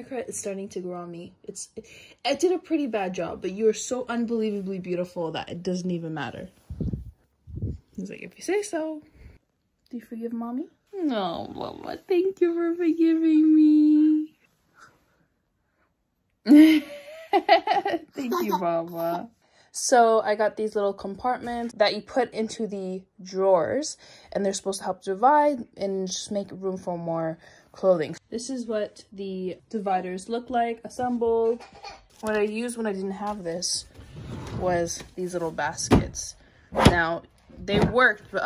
haircut is starting to grow on me. I did a pretty bad job, but you're so unbelievably beautiful that it doesn't even matter. He's like, if you say so. Do you forgive mommy? No, Mama, thank you for forgiving me. Thank you, Mama. So I got these little compartments that you put into the drawers, and they're supposed to help divide and just make room for more clothing. This is what the dividers look like, assembled. What I used when I didn't have this was these little baskets. Now, they worked but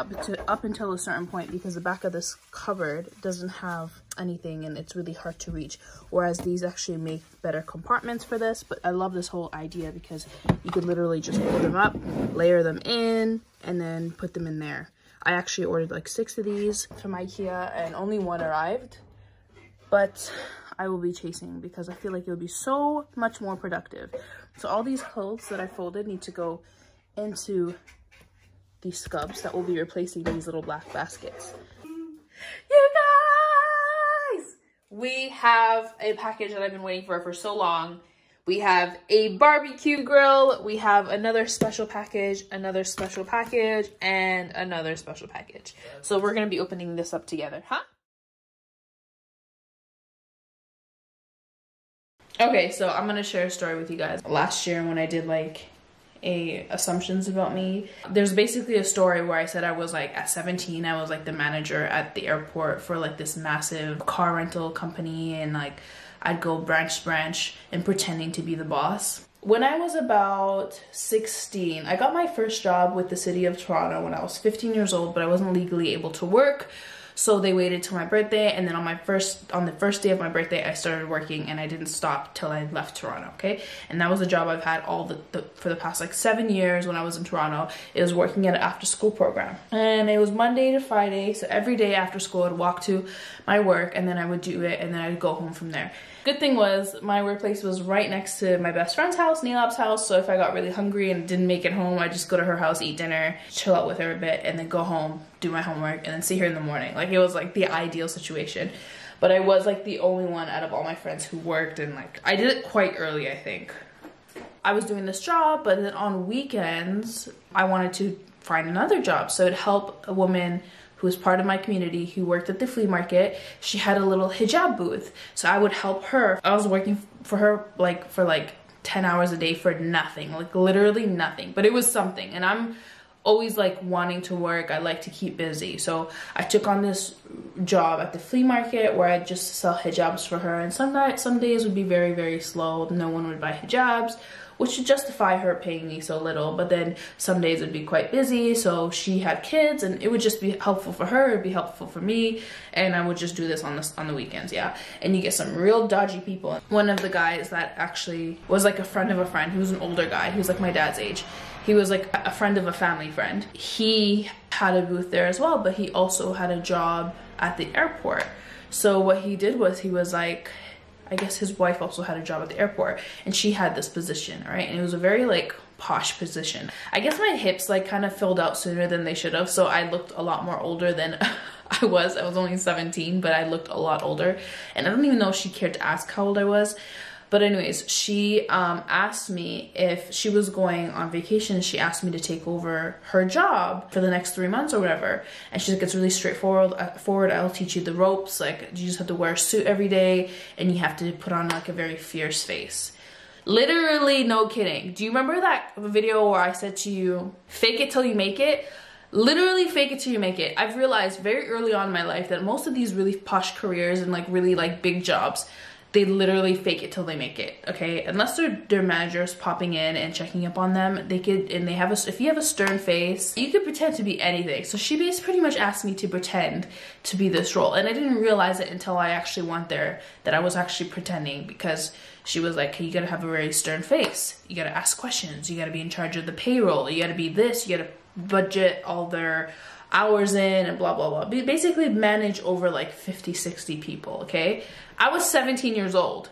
up until a certain point, because the back of this cupboard doesn't have anything and it's really hard to reach, whereas these actually make better compartments for this. But I love this whole idea because you could literally just pull them up, layer them in, and then put them in there. I actually ordered like 6 of these from IKEA and only one arrived, but I will be chasing because I feel like it would be so much more productive. So all these clothes that I folded need to go into these scubs that will be replacing these little black baskets. You guys! We have a package that I've been waiting for so long. We have a barbecue grill. We have another special package, another special package, and another special package. So we're going to be opening this up together, huh? Okay, so I'm going to share a story with you guys. Last year when I did like assumptions about me, there's basically a story where I said I was like at 17 I was like the manager at the airport for like this massive car rental company, and like I'd go branch to branch and pretending to be the boss. When I was about 16, I got my first job with the city of Toronto when I was 15 years old, but I wasn't legally able to work. So they waited till my birthday, and then on the first day of my birthday, I started working, and I didn't stop till I left Toronto, okay? And that was a job I've had for the past like 7 years when I was in Toronto. It was working at an after school program. And it was Monday to Friday, so every day after school I'd walk to my work, and then I would do it, and then I'd go home from there. Good thing was my workplace was right next to my best friend's house, Neelab's house, so if I got really hungry and didn't make it home, I'd just go to her house, eat dinner, chill out with her a bit, and then go home, do my homework, and then see her in the morning. Like, it was like the ideal situation. But I was like the only one out of all my friends who worked, and like I did it quite early, I think. I was doing this job, but then on weekends I wanted to find another job, so it'd help a woman who was part of my community who worked at the flea market. She had a little hijab booth, so I would help her. I was working for her like for like 10 hours a day for nothing, like literally nothing, but it was something. And I'm always like wanting to work. I like to keep busy, so I took on this job at the flea market where I'd just sell hijabs for her, and some days would be very, very slow. No one would buy hijabs, which would justify her paying me so little. But then some days it'd be quite busy, so she had kids, and it would just be helpful for her, it'd be helpful for me, and I would just do this on the weekends, yeah. And you get some real dodgy people. One of the guys that actually was like a friend of a friend, he was an older guy, he was like my dad's age. He was like a friend of a family friend. He had a booth there as well, but he also had a job at the airport. So what he did was, he was like, I guess his wife also had a job at the airport, and she had this position, right? And it was a very like posh position. I guess my hips like kind of filled out sooner than they should have, so I looked a lot more older than I was only 17, but I looked a lot older. And I don't even know if she cared to ask how old I was. But anyways, she asked me if she was going on vacation. She asked me to take over her job for the next 3 months or whatever. And she's like, it's really straightforward. I'll teach you the ropes. Like, you just have to wear a suit every day, and you have to put on like a very fierce face. Literally, no kidding. Do you remember that video where I said to you, fake it till you make it? Literally fake it till you make it. I've realized very early on in my life that most of these really posh careers and like really like big jobs, they literally fake it till they make it, okay? Unless their managers popping in and checking up on them, they could, and they have if you have a stern face, you could pretend to be anything. So she pretty much asked me to pretend to be this role, and I didn't realize it until I actually went there that I was actually pretending, because she was like, hey, you gotta have a very stern face, you gotta ask questions, you gotta be in charge of the payroll, you gotta be this, you gotta budget all their hours in and blah blah blah. Basically manage over like 50-60 people, okay? I was 17 years old.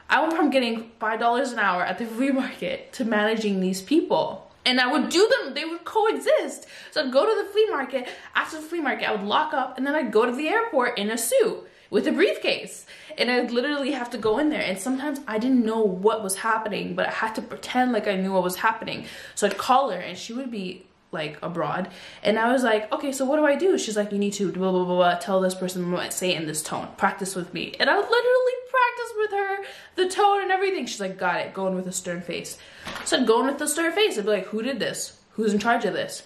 I went from getting $5 an hour at the flea market to managing these people. And I would do them, they would coexist. So I'd go to the flea market, after the flea market I would lock up, and then I'd go to the airport in a suit. with a briefcase. And I'd literally have to go in there. And sometimes I didn't know what was happening, but I had to pretend like I knew what was happening. So I'd call her and she would be like abroad. And I was like, okay, so what do I do? She's like, you need to blah, blah, blah, blah, tell this person, say it in this tone, practice with me. And I would literally practice with her, the tone and everything. She's like, got it, go in with a stern face. So I'd go in with a stern face. I'd be like, who did this? Who's in charge of this?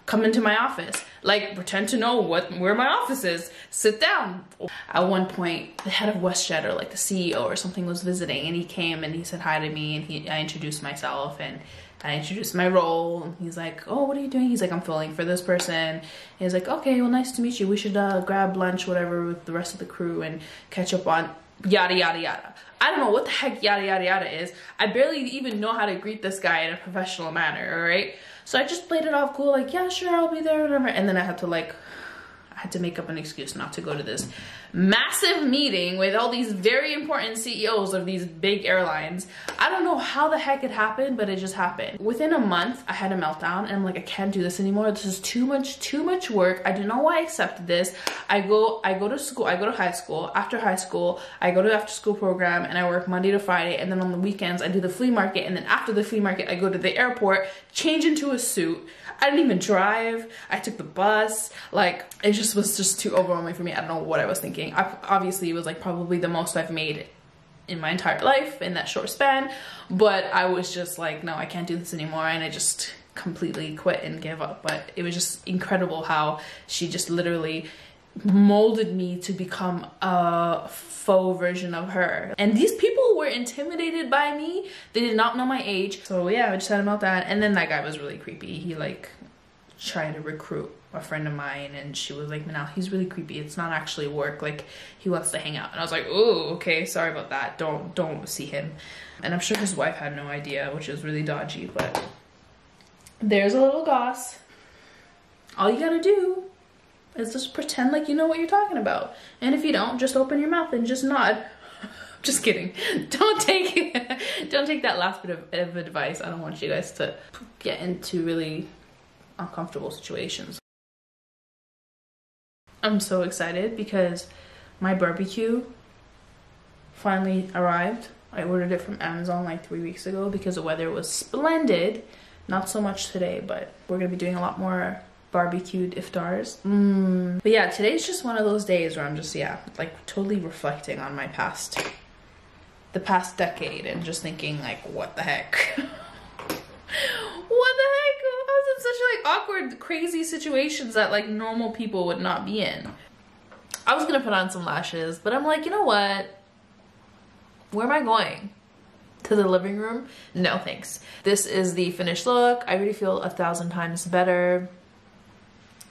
Come into my office. Like, pretend to know where my office is. Sit down. At one point, the head of WestJet, or like the CEO or something, was visiting, and he came and he said hi to me, and I introduced myself and I introduced my role. And he's like, oh, what are you doing? He's like, I'm filling for this person. And he's like, okay, well, nice to meet you. We should grab lunch, whatever, with the rest of the crew and catch up on yada, yada, yada. I don't know what the heck yada, yada, yada is. I barely even know how to greet this guy in a professional manner, all right? So I just played it off cool, like, yeah, sure, I'll be there, whatever. And then I had to make up an excuse not to go to this massive meeting with all these very important CEOs of these big airlines. I don't know how the heck it happened, but it just happened. Within a month, I had a meltdown and I'm like, I can't do this anymore. This is too much work. I don't know why I accepted this. I go to school, I go to high school. After high school, I go to after school program and I work Monday to Friday. And then on the weekends, I do the flea market. And then after the flea market, I go to the airport, change into a suit. I didn't even drive. I took the bus. Like, it just was just too overwhelming for me. I don't know what I was thinking. Obviously, it was like probably the most I've made in my entire life in that short span. But I was just like, no, I can't do this anymore. And I just completely quit and gave up. But it was just incredible how she just literally molded me to become a faux version of her. And these people were intimidated by me. They did not know my age. So yeah, I just had a meltdown. And then that guy was really creepy. He like tried to recruit a friend of mine, and she was like, Manal, he's really creepy. It's not actually work. Like, he wants to hang out. And I was like, oh, okay, sorry about that. Don't see him. And I'm sure his wife had no idea, which is really dodgy. But there's a little goss. All you gotta do is just pretend like you know what you're talking about. And if you don't, just open your mouth and just nod. Just kidding. Don't take that last bit of advice. I don't want you guys to get into really uncomfortable situations. I'm so excited because my barbecue finally arrived. I ordered it from Amazon like 3 weeks ago because the weather was splendid. Not so much today, but we're gonna be doing a lot more barbecued iftars. But yeah, today's just one of those days where I'm just, yeah, like totally reflecting on my the past decade and just thinking like, what the heck? What the heck? I was in such like awkward, crazy situations that like normal people would not be in. I was gonna put on some lashes, but I'm like, you know what? Where am I going? To the living room? No, thanks. This is the finished look. I really feel 1,000 times better.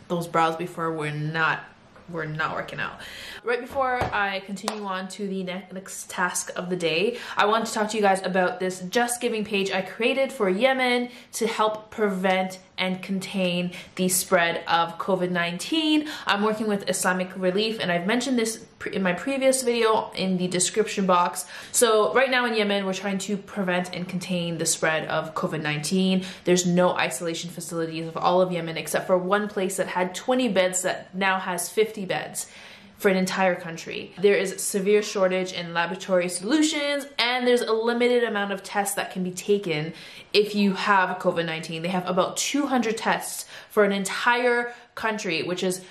Those brows before were not working out. Right before I continue on to the next task of the day, I want to talk to you guys about this Just Giving page I created for Yemen to help prevent and contain the spread of COVID-19. I'm working with Islamic Relief, and I've mentioned this in my previous video in the description box. So right now in Yemen, we're trying to prevent and contain the spread of COVID-19. There's no isolation facilities of all of Yemen except for one place that had 20 beds that now has 50 beds for an entire country. There is severe shortage in laboratory solutions, and there's a limited amount of tests that can be taken if you have COVID-19. They have about 200 tests for an entire country, which is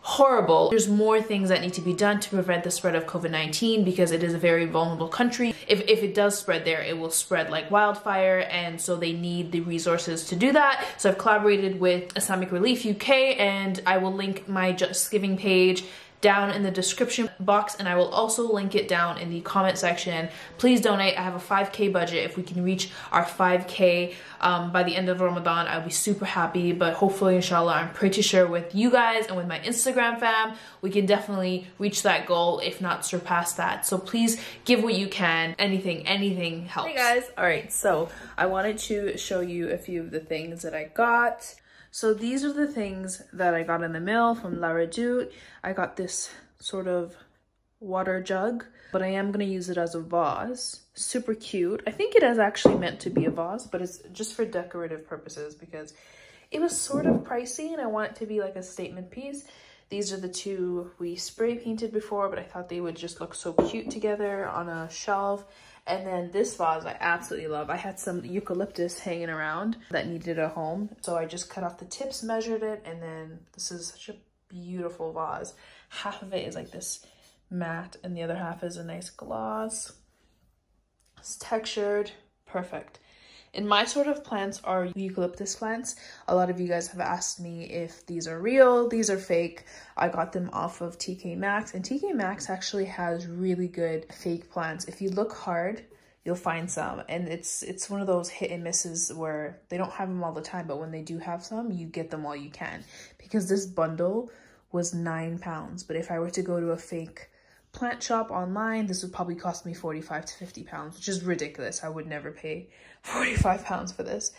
horrible. There's more things that need to be done to prevent the spread of COVID-19 because it is a very vulnerable country. If it does spread there, it will spread like wildfire, and so they need the resources to do that. So I've collaborated with Islamic Relief UK, and I will link my Just Giving page down in the description box, and I will also link it down in the comment section. Please donate. I have a 5K budget. If we can reach our 5K by the end of Ramadan, I'll be super happy. But hopefully, inshallah, I'm pretty sure with you guys and with my Instagram fam, we can definitely reach that goal, if not surpass that. So please give what you can. Anything helps. Hey guys, all right, so I wanted to show you a few of the things that I got. So these are the things that I got in the mail from La Redoute. I got this sort of water jug, but I am gonna use it as a vase. Super cute. I think it is actually meant to be a vase, but it's just for decorative purposes because it was sort of pricey and I want it to be like a statement piece. These are the two we spray painted before, but I thought they would just look so cute together on a shelf. And then this vase I absolutely love. I had some eucalyptus hanging around that needed a home, so I just cut off the tips, measured it, and then this is such a beautiful vase. Half of it is like this matte and the other half is a nice gloss. It's textured, perfect. And my sort of plants are eucalyptus plants. A lot of you guys have asked me if these are real, these are fake. I got them off of TK Maxx, and TK Maxx actually has really good fake plants. If you look hard, you'll find some, and it's one of those hit and misses where they don't have them all the time, but when they do have some, you get them while you can, because this bundle was £9. But if I were to go to a fake plant shop online, this would probably cost me 45 to 50 pounds, which is ridiculous. I would never pay 45 pounds for this.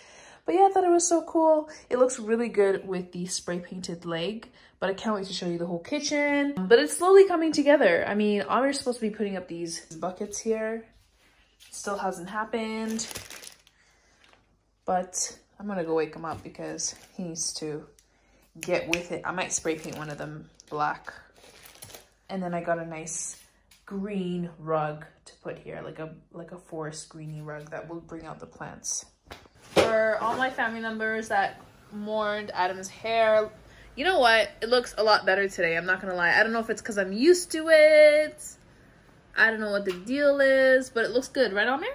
But yeah, I thought it was so cool. It looks really good with the spray painted leg, but I can't wait to show you the whole kitchen. But it's slowly coming together. I mean, Amir's supposed to be putting up these buckets here. Still hasn't happened, but I'm gonna go wake him up because he needs to get with it. I might spray paint one of them black. And then I got a nice green rug to put here, like a forest greeny rug that will bring out the plants. For all my family members that mourned Adam's hair, you know what? It looks a lot better today. I'm not gonna lie. I don't know if it's because I'm used to it. I don't know what the deal is, but it looks good, right, Amir?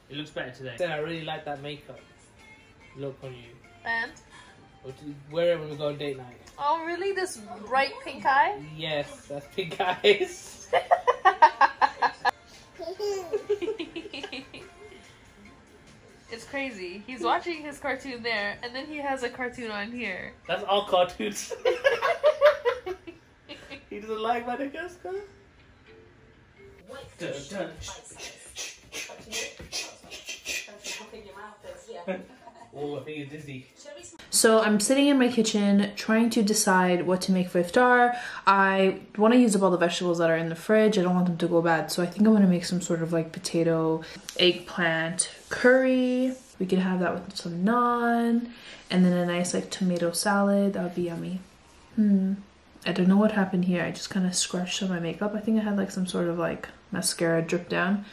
It looks better today. I really like that makeup look on you. And? Wear it when we go on date night. Oh, really? This bright pink eye? Yes, that's pink eyes. It's crazy. He's watching his cartoon there, and then he has a cartoon on here. That's all cartoons. He doesn't like Madagascar? Oh, I think it's dizzy. So I'm sitting in my kitchen trying to decide what to make for iftar. I want to use up all the vegetables that are in the fridge. I don't want them to go bad. So I think I'm going to make some sort of like potato, eggplant curry. We can have that with some naan. And then a nice like tomato salad. That would be yummy. I don't know what happened here. I just kind of scratched some of my makeup. I think I had like some sort of like mascara drip down.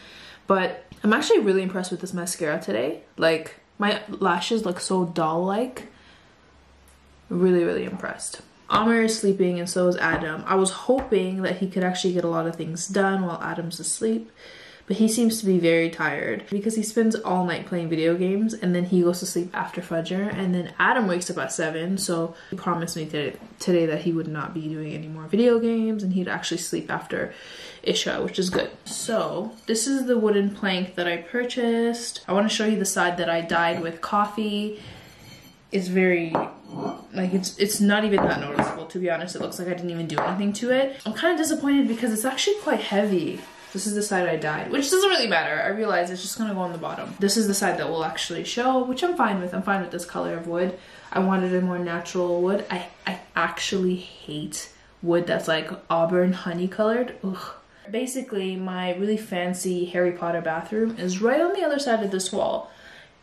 But I'm actually really impressed with this mascara today. Like, my lashes look so doll-like. Really, really impressed. Amir is sleeping and so is Adam. I was hoping that he could actually get a lot of things done while Adam's asleep, but he seems to be very tired because he spends all night playing video games and then he goes to sleep after Fajr, and then Adam wakes up at 7, so he promised me today that he would not be doing any more video games and he'd actually sleep after Isha, which is good. So this is the wooden plank that I purchased. I want to show you the side that I dyed with coffee. It's very, like, it's not even that noticeable, to be honest. It looks like I didn't even do anything to it. I'm kind of disappointed because it's actually quite heavy. This is the side I dyed, which doesn't really matter. I realize it's just gonna go on the bottom. This is the side that will actually show, which I'm fine with. I'm fine with this color of wood. I wanted a more natural wood. I actually hate wood that's like auburn honey colored. Ugh. Basically, my really fancy Harry Potter bathroom is right on the other side of this wall.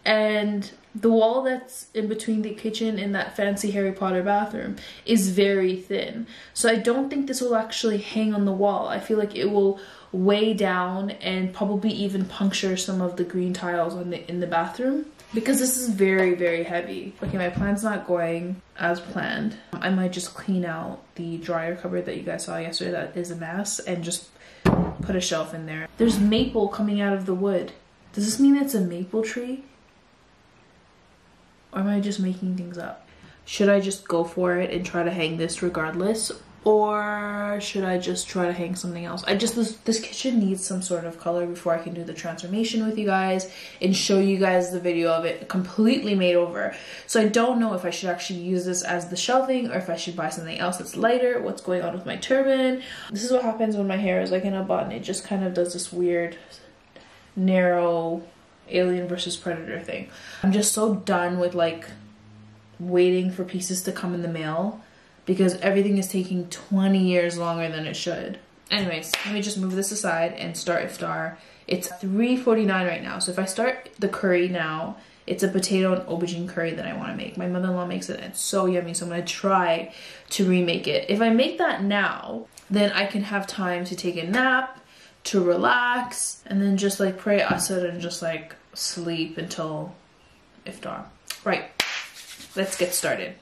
And the wall that's in between the kitchen and that fancy Harry Potter bathroom is very thin. So I don't think this will actually hang on the wall. I feel like it will weigh down and probably even puncture some of the green tiles on in the bathroom, because this is very, very heavy. Okay, my plan's not going as planned. I might just clean out the dryer cupboard that you guys saw yesterday that is a mess and just put a shelf in there. There's maple coming out of the wood. Does this mean it's a maple tree? Or am I just making things up? Should I just go for it and try to hang this regardless? Or should I just try to hang something else? This kitchen needs some sort of color before I can do the transformation with you guys and show you guys the video of it completely made over. So I don't know if I should actually use this as the shelving or if I should buy something else that's lighter. What's going on with my turban? This is what happens when my hair is like in a bun. It just kind of does this weird, narrow Alien versus Predator thing. I'm just so done with like waiting for pieces to come in the mail, because everything is taking 20 years longer than it should. Anyways, let me just move this aside and start iftar. It's 3:49 right now, so if I start the curry now, It's a potato and aubergine curry that I want to make. My mother-in-law makes it and it's so yummy, so I'm going to try to remake it. If I make that now, then I can have time to take a nap, to relax, and then just like pray asr and just like sleep until iftar. Right, let's get started.